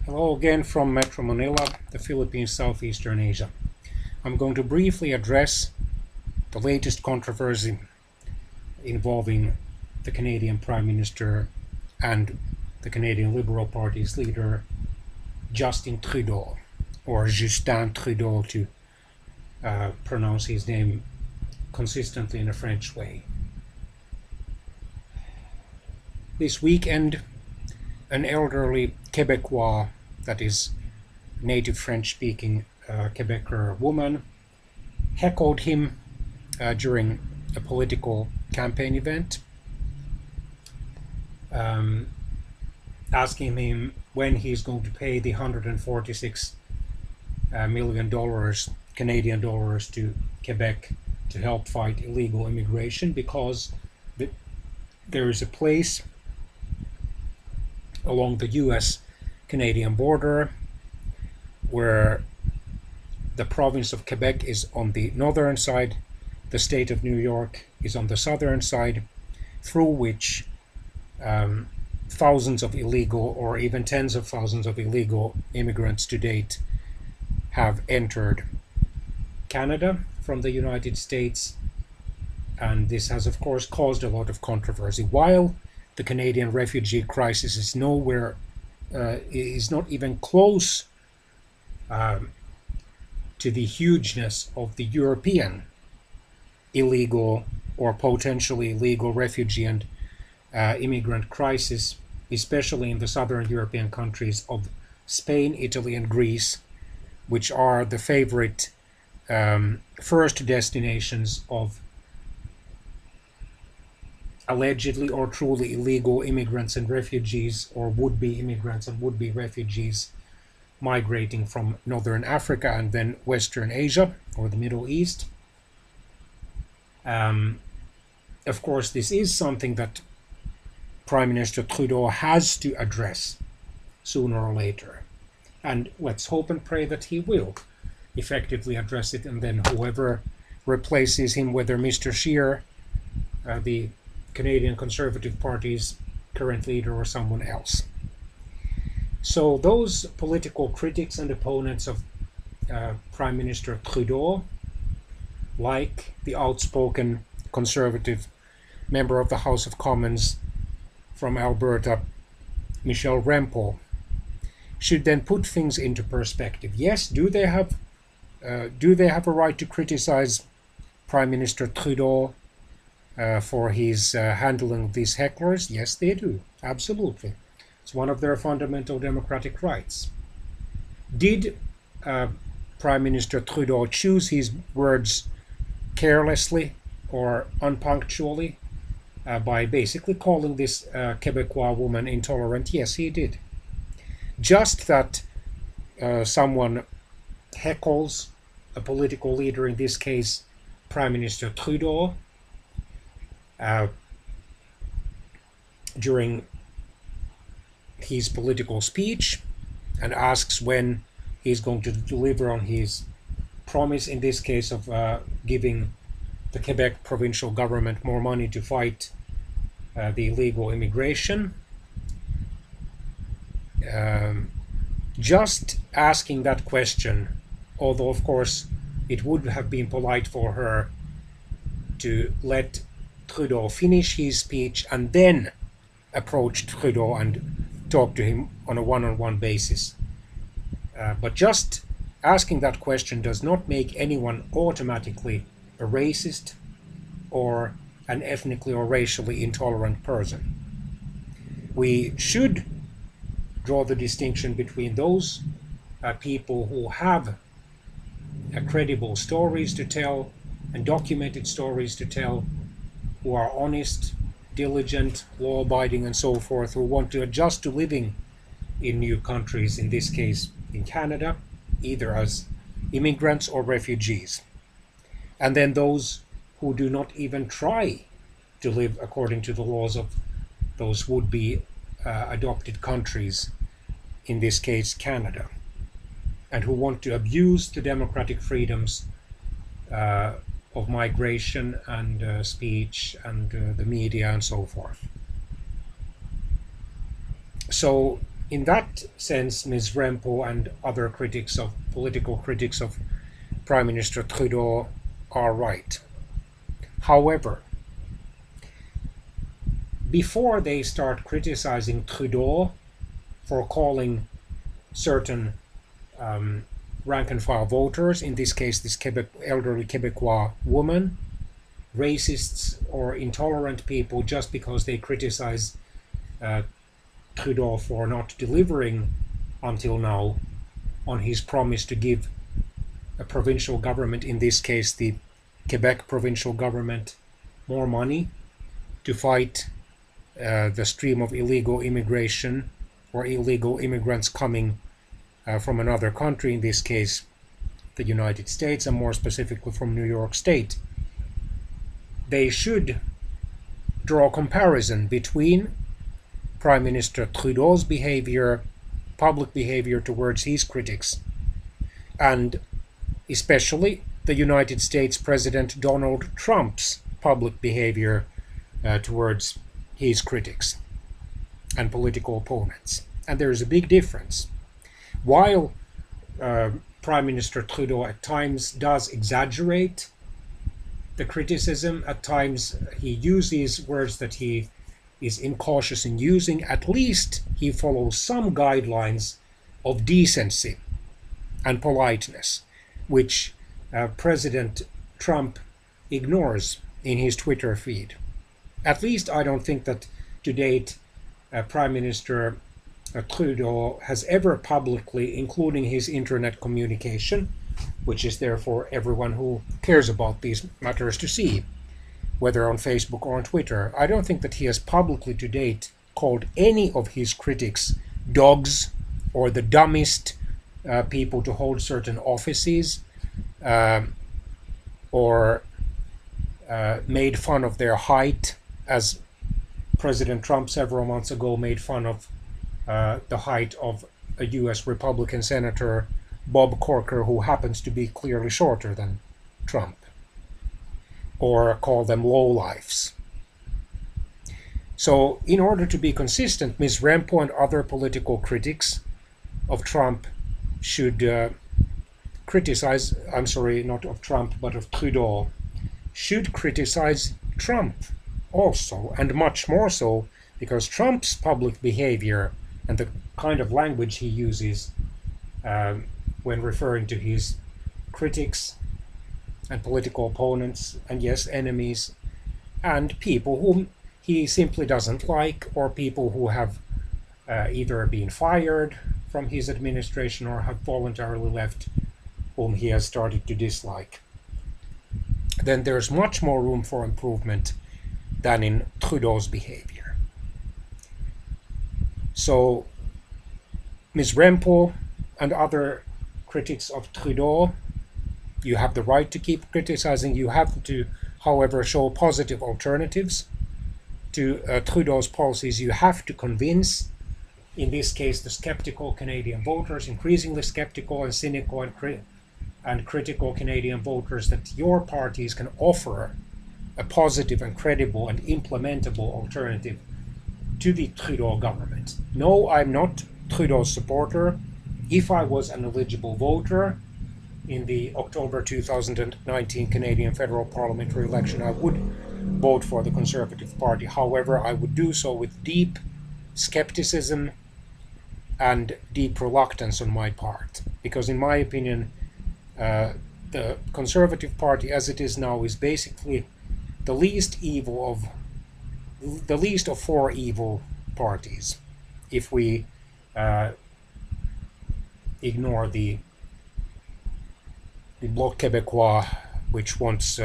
Hello again from Metro Manila, the Philippines, Southeastern Asia. I'm going to briefly address the latest controversy involving the Canadian Prime Minister and the Canadian Liberal Party's leader, Justin Trudeau, or Justin Trudeau to pronounce his name consistently in a French way. This weekend, an elderly Quebecois, that is native French-speaking Quebecer woman, heckled him during a political campaign event, asking him when he's going to pay the $146 million Canadian dollars to Quebec to help fight illegal immigration, because there is a place along the US-Canadian border where the province of Quebec is on the northern side, the state of New York is on the southern side, through which thousands of illegal, or even tens of thousands of illegal immigrants to date have entered Canada from the United States. And this has, of course, caused a lot of controversy. While the Canadian refugee crisis is nowhere, is not even close to the hugeness of the European illegal or potentially illegal refugee and immigrant crisis, especially in the southern European countries of Spain, Italy, and Greece, which are the favorite first destinations of allegedly or truly illegal immigrants and refugees, or would-be immigrants and would-be refugees migrating from northern Africa and then Western Asia or the Middle East. Of course, this is something that Prime Minister Trudeau has to address sooner or later. And let's hope and pray that he will effectively address it, and then whoever replaces him, whether Mr. Scheer, the Canadian Conservative Party's current leader, or someone else. So those political critics and opponents of Prime Minister Trudeau, like the outspoken Conservative member of the House of Commons from Alberta, Michelle Rempel, should then put things into perspective. Yes, do they have a right to criticize Prime Minister Trudeau for his handling of these hecklers? Yes, they do. Absolutely. It's one of their fundamental democratic rights. Did Prime Minister Trudeau choose his words carelessly or unpunctually by basically calling this Quebecois woman intolerant? Yes, he did. Just that someone heckles a political leader, in this case Prime Minister Trudeau, during his political speech, and asks when he's going to deliver on his promise, in this case of giving the Quebec provincial government more money to fight the illegal immigration. Just asking that question, although of course it would have been polite for her to let Trudeau finish his speech and then approach Trudeau and talk to him on a one-on-one basis. But just asking that question does not make anyone automatically a racist or an ethnically or racially intolerant person. We should draw the distinction between those people who have credible stories to tell and documented stories to tell, who are honest, diligent, law-abiding, and so forth, who want to adjust to living in new countries, in this case in Canada, either as immigrants or refugees. And then those who do not even try to live according to the laws of those would-be adopted countries, in this case Canada, and who want to abuse the democratic freedoms of migration and speech and the media and so forth. So in that sense, Ms. Rempo and other political critics of Prime Minister Trudeau are right. However, before they start criticizing Trudeau for calling certain rank and file voters, in this case this elderly Quebecois woman, racists or intolerant people just because they criticize Trudeau for not delivering until now on his promise to give a provincial government, in this case the Quebec provincial government, more money to fight the stream of illegal immigration or illegal immigrants coming from another country, in this case the United States, and more specifically from New York State. They should draw a comparison between Prime Minister Trudeau's behavior, public behavior towards his critics, and especially the United States President Donald Trump's public behavior towards his critics and political opponents. And there is a big difference. While Prime Minister Trudeau at times does exaggerate the criticism, at times he uses words that he is incautious in using, at least he follows some guidelines of decency and politeness, which President Trump ignores in his Twitter feed. At least I don't think that to date Prime Minister Trudeau has ever publicly, including his internet communication, which is there for everyone who cares about these matters to see, whether on Facebook or on Twitter, I don't think that he has publicly to date called any of his critics dogs or the dumbest people to hold certain offices, or made fun of their height, as President Trump several months ago made fun of the height of a US Republican Senator, Bob Corker, who happens to be clearly shorter than Trump, or call them lowlifes. So in order to be consistent, Ms. Rempo and other political critics of Trump should criticize, I'm sorry, not of Trump, but of Trudeau, should criticize Trump also, and much more so, because Trump's public behavior and the kind of language he uses when referring to his critics and political opponents, and yes, enemies, and people whom he simply doesn't like, or people who have either been fired from his administration or have voluntarily left, whom he has started to dislike, then there's much more room for improvement than in Trudeau's behavior. So Ms. Rempo and other critics of Trudeau, you have the right to keep criticizing. You have to, however, show positive alternatives to Trudeau's policies. You have to convince, in this case, the skeptical Canadian voters, increasingly skeptical and cynical and critical Canadian voters, that your parties can offer a positive and credible and implementable alternative to the Trudeau government. No, I'm not Trudeau's supporter. If I was an eligible voter in the October 2019 Canadian federal parliamentary election, I would vote for the Conservative Party. However, I would do so with deep skepticism and deep reluctance on my part, because in my opinion, the Conservative Party as it is now is basically the least of four evil parties, if we ignore the Bloc Québécois, which wants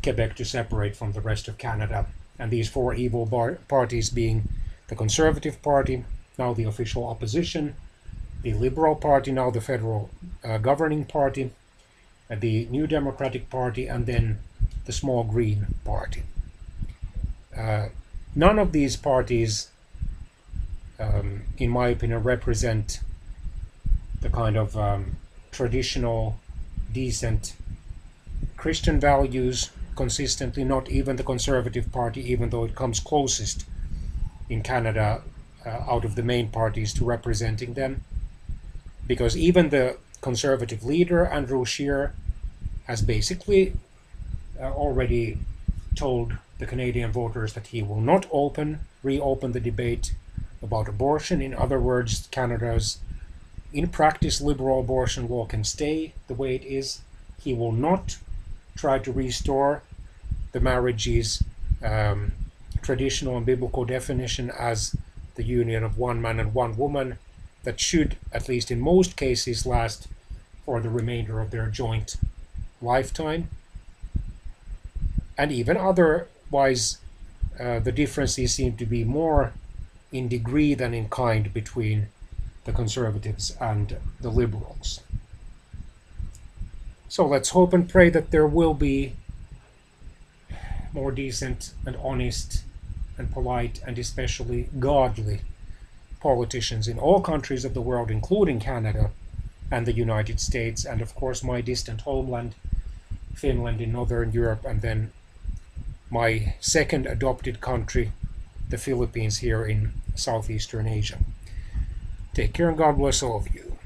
Quebec to separate from the rest of Canada, and these four evil parties being the Conservative Party, now the official opposition, the Liberal Party, now the federal governing party, the New Democratic Party, and then the small Green Party. None of these parties, in my opinion, represent the kind of traditional, decent Christian values consistently, not even the Conservative Party, even though it comes closest in Canada out of the main parties to representing them, because even the Conservative leader, Andrew Scheer, has basically already told the Canadian voters that he will not reopen the debate about abortion. In other words, Canada's, in practice, liberal abortion law can stay the way it is. He will not try to restore the marriage's traditional and biblical definition as the union of one man and one woman that should, at least in most cases, last for the remainder of their joint lifetime. And even otherwise, the differences seem to be more in degree than in kind between the Conservatives and the Liberals. So let's hope and pray that there will be more decent and honest and polite and especially godly politicians in all countries of the world, including Canada and the United States, and of course my distant homeland, Finland in Northern Europe, and then my second adopted country, the Philippines, here in Southeastern Asia. Take care and God bless all of you.